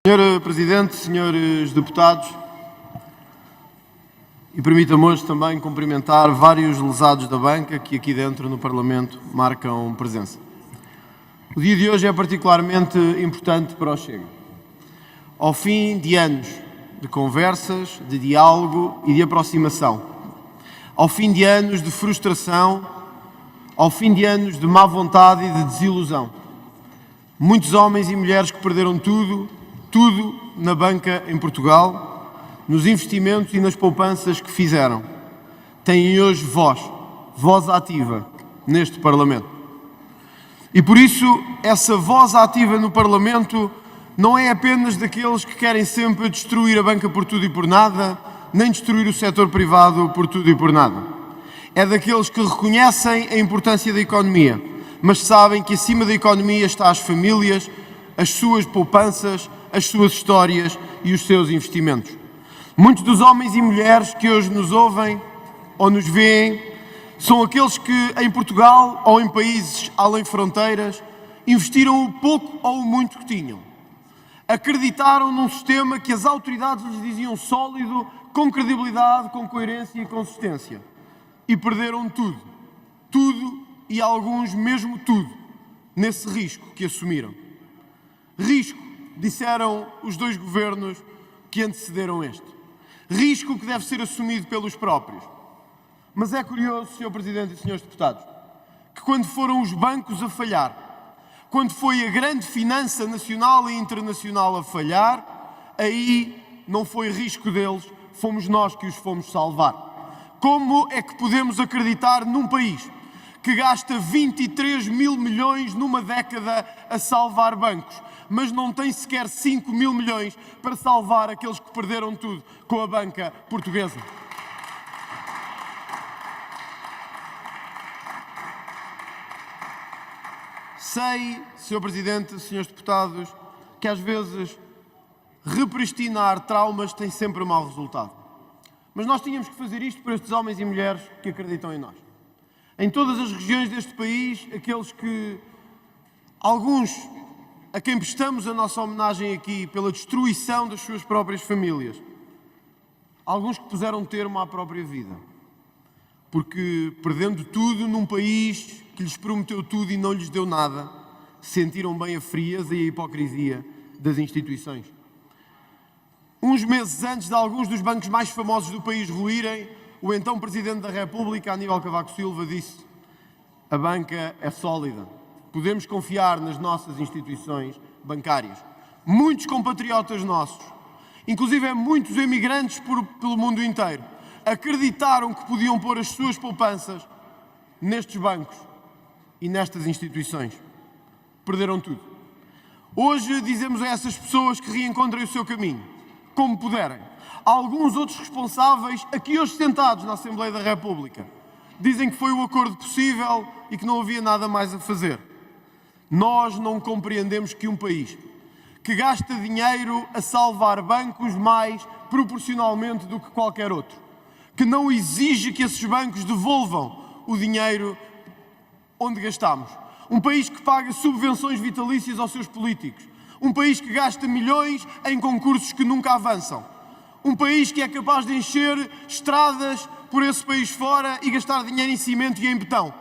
Senhor Presidente, senhores deputados, e permita-me hoje também cumprimentar vários lesados da banca que aqui dentro no Parlamento marcam presença. O dia de hoje é particularmente importante para o Chega. Ao fim de anos de conversas, de diálogo e de aproximação, ao fim de anos de frustração, ao fim de anos de má vontade e de desilusão, muitos homens e mulheres que perderam tudo na banca em Portugal, nos investimentos e nas poupanças que fizeram, têm hoje voz ativa neste Parlamento. E por isso, essa voz ativa no Parlamento não é apenas daqueles que querem sempre destruir a banca por tudo e por nada, nem destruir o setor privado por tudo e por nada. É daqueles que reconhecem a importância da economia, mas sabem que acima da economia está as famílias, as suas poupanças, as suas histórias e os seus investimentos. Muitos dos homens e mulheres que hoje nos ouvem ou nos veem são aqueles que em Portugal ou em países além fronteiras investiram o pouco ou o muito que tinham. Acreditaram num sistema que as autoridades lhes diziam sólido, com credibilidade, com coerência e consistência. E perderam tudo e alguns mesmo tudo, nesse risco que assumiram. Risco, disseram os dois governos que antecederam este. Risco que deve ser assumido pelos próprios. Mas é curioso, Sr. Presidente e Srs. Deputados, que quando foram os bancos a falhar, quando foi a grande finança nacional e internacional a falhar, aí não foi risco deles, fomos nós que os fomos salvar. Como é que podemos acreditar num país que gasta 23 mil milhões numa década a salvar bancos, mas não tem sequer 5 mil milhões para salvar aqueles que perderam tudo com a banca portuguesa? Sei, Sr. Presidente, Srs. Deputados, que às vezes repristinar traumas tem sempre mau resultado. Mas nós tínhamos que fazer isto por estes homens e mulheres que acreditam em nós. Em todas as regiões deste país, aqueles que, alguns a quem prestamos a nossa homenagem aqui pela destruição das suas próprias famílias, alguns que puseram termo à própria vida, porque perdendo tudo num país que lhes prometeu tudo e não lhes deu nada, sentiram bem a frieza e a hipocrisia das instituições. Uns meses antes de alguns dos bancos mais famosos do país ruírem, o então Presidente da República, Aníbal Cavaco Silva, disse: a banca é sólida, podemos confiar nas nossas instituições bancárias. Muitos compatriotas nossos, inclusive muitos emigrantes pelo mundo inteiro, acreditaram que podiam pôr as suas poupanças nestes bancos e nestas instituições. Perderam tudo. Hoje dizemos a essas pessoas que reencontrem o seu caminho, como puderem. Alguns outros responsáveis, aqui hoje sentados na Assembleia da República, dizem que foi o acordo possível e que não havia nada mais a fazer. Nós não compreendemos que um país que gasta dinheiro a salvar bancos mais proporcionalmente do que qualquer outro, que não exige que esses bancos devolvam o dinheiro onde gastamos, um país que paga subvenções vitalícias aos seus políticos, um país que gasta milhões em concursos que nunca avançam, um país que é capaz de encher estradas por esse país fora e gastar dinheiro em cimento e em betão,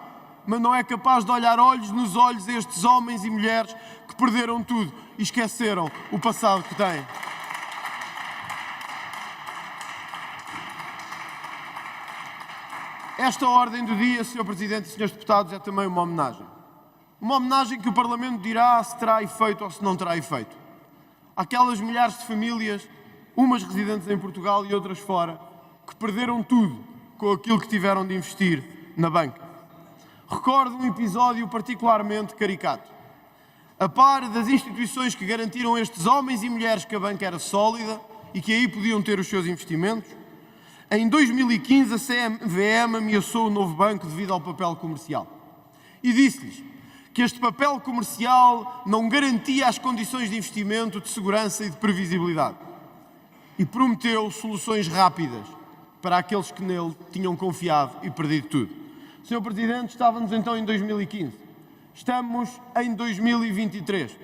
mas não é capaz de olhar olhos nos olhos a estes homens e mulheres que perderam tudo e esqueceram o passado que têm. Esta ordem do dia, Sr. Presidente e Srs. Deputados, é também uma homenagem. Uma homenagem que o Parlamento dirá se terá efeito ou se não terá efeito. Aquelas milhares de famílias, umas residentes em Portugal e outras fora, que perderam tudo com aquilo que tiveram de investir na banca. Recordo um episódio particularmente caricato. A par das instituições que garantiram a estes homens e mulheres que a banca era sólida e que aí podiam ter os seus investimentos, em 2015 a CMVM ameaçou o novo banco devido ao papel comercial e disse-lhes que este papel comercial não garantia as condições de investimento, de segurança e de previsibilidade, e prometeu soluções rápidas para aqueles que nele tinham confiado e perdido tudo. Sr. Presidente, estávamos então em 2015, estamos em 2023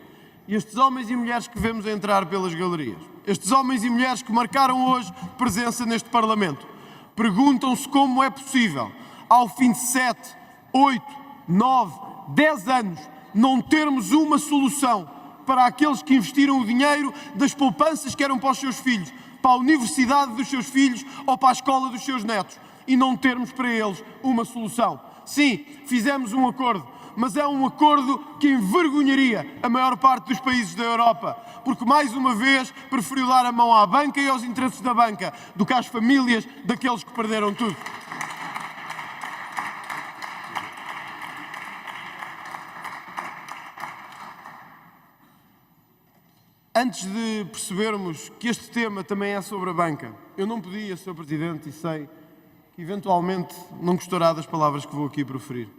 E estes homens e mulheres que vemos entrar pelas galerias, estes homens e mulheres que marcaram hoje presença neste Parlamento, perguntam-se como é possível, ao fim de 7, 8, 9, 10 anos, não termos uma solução para aqueles que investiram o dinheiro das poupanças que eram para os seus filhos, para a universidade dos seus filhos ou para a escola dos seus netos, e não termos para eles uma solução. Sim, fizemos um acordo, mas é um acordo que envergonharia a maior parte dos países da Europa, porque mais uma vez preferiu dar a mão à banca e aos interesses da banca do que às famílias daqueles que perderam tudo. Antes de percebermos que este tema também é sobre a banca, eu não podia, Sr. Presidente, e sei que eventualmente não gostará das palavras que vou aqui proferir,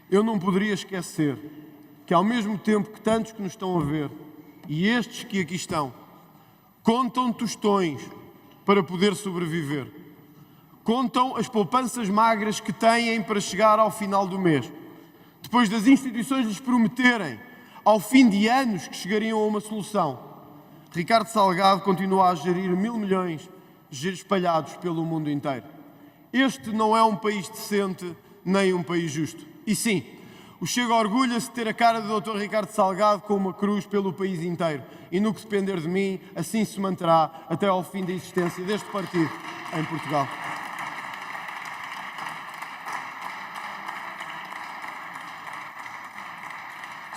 eu não poderia esquecer que ao mesmo tempo que tantos que nos estão a ver, e estes que aqui estão, contam tostões para poder sobreviver, contam as poupanças magras que têm para chegar ao final do mês, depois das instituições lhes prometerem, ao fim de anos, que chegariam a uma solução, Ricardo Salgado continua a gerir 1.000 milhões espalhados pelo mundo inteiro. Este não é um país decente, nem um país justo. E sim, o Chega orgulha-se de ter a cara do Dr. Ricardo Salgado com uma cruz pelo país inteiro. E no que depender de mim, assim se manterá até ao fim da existência deste partido em Portugal.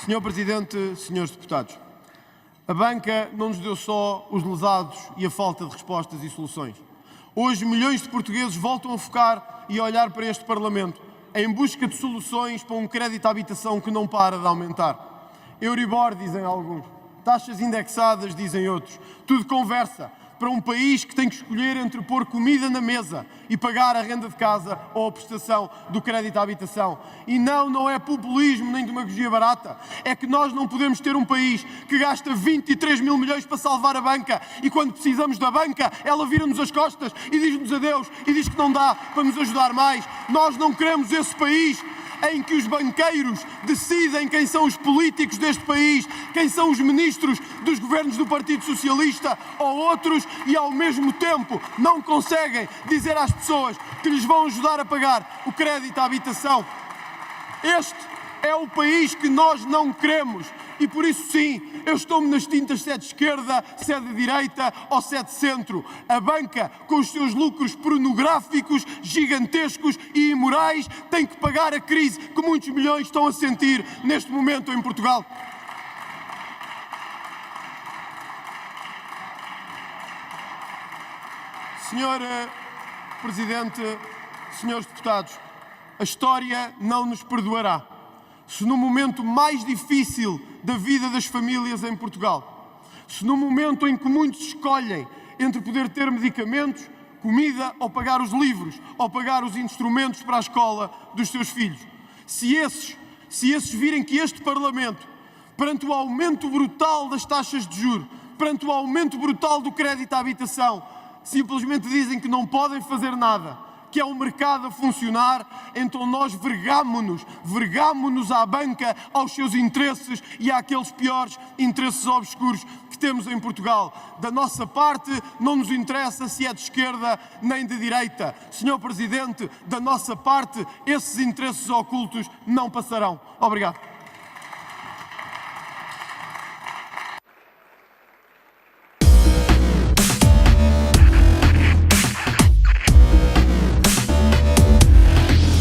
Senhor Presidente, senhores deputados, a banca não nos deu só os lesados e a falta de respostas e soluções. Hoje, milhões de portugueses voltam a focar e a olhar para este Parlamento em busca de soluções para um crédito à habitação que não para de aumentar. Euribor, dizem alguns. Taxas indexadas, dizem outros. Tudo conversa para um país que tem que escolher entre pôr comida na mesa e pagar a renda de casa ou a prestação do crédito à habitação. E não é populismo nem demagogia barata. É que nós não podemos ter um país que gasta 23.000 milhões para salvar a banca e quando precisamos da banca, ela vira-nos as costas e diz-nos adeus e diz que não dá para nos ajudar mais. Nós não queremos esse país em que os banqueiros decidem quem são os políticos deste país, quem são os ministros dos governos do Partido Socialista ou outros e ao mesmo tempo não conseguem dizer às pessoas que lhes vão ajudar a pagar o crédito à habitação. Este é o país que nós não queremos e por isso sim, eu estou-me nas tintas se é de esquerda, se é de direita ou se é de centro. A banca, com os seus lucros pornográficos, gigantescos e imorais, tem que pagar a crise que muitos milhões estão a sentir neste momento em Portugal. Senhor Presidente, senhores deputados, a história não nos perdoará se no momento mais difícil da vida das famílias em Portugal, se no momento em que muitos escolhem entre poder ter medicamentos, comida ou pagar os livros ou pagar os instrumentos para a escola dos seus filhos, se esses virem que este Parlamento, perante o aumento brutal das taxas de juros, perante o aumento brutal do crédito à habitação, simplesmente dizem que não podem fazer nada, que é o mercado a funcionar, então nós vergámo-nos à banca, aos seus interesses e àqueles piores interesses obscuros que temos em Portugal. Da nossa parte, não nos interessa se é de esquerda nem de direita. Senhor Presidente, da nossa parte, esses interesses ocultos não passarão. Obrigado.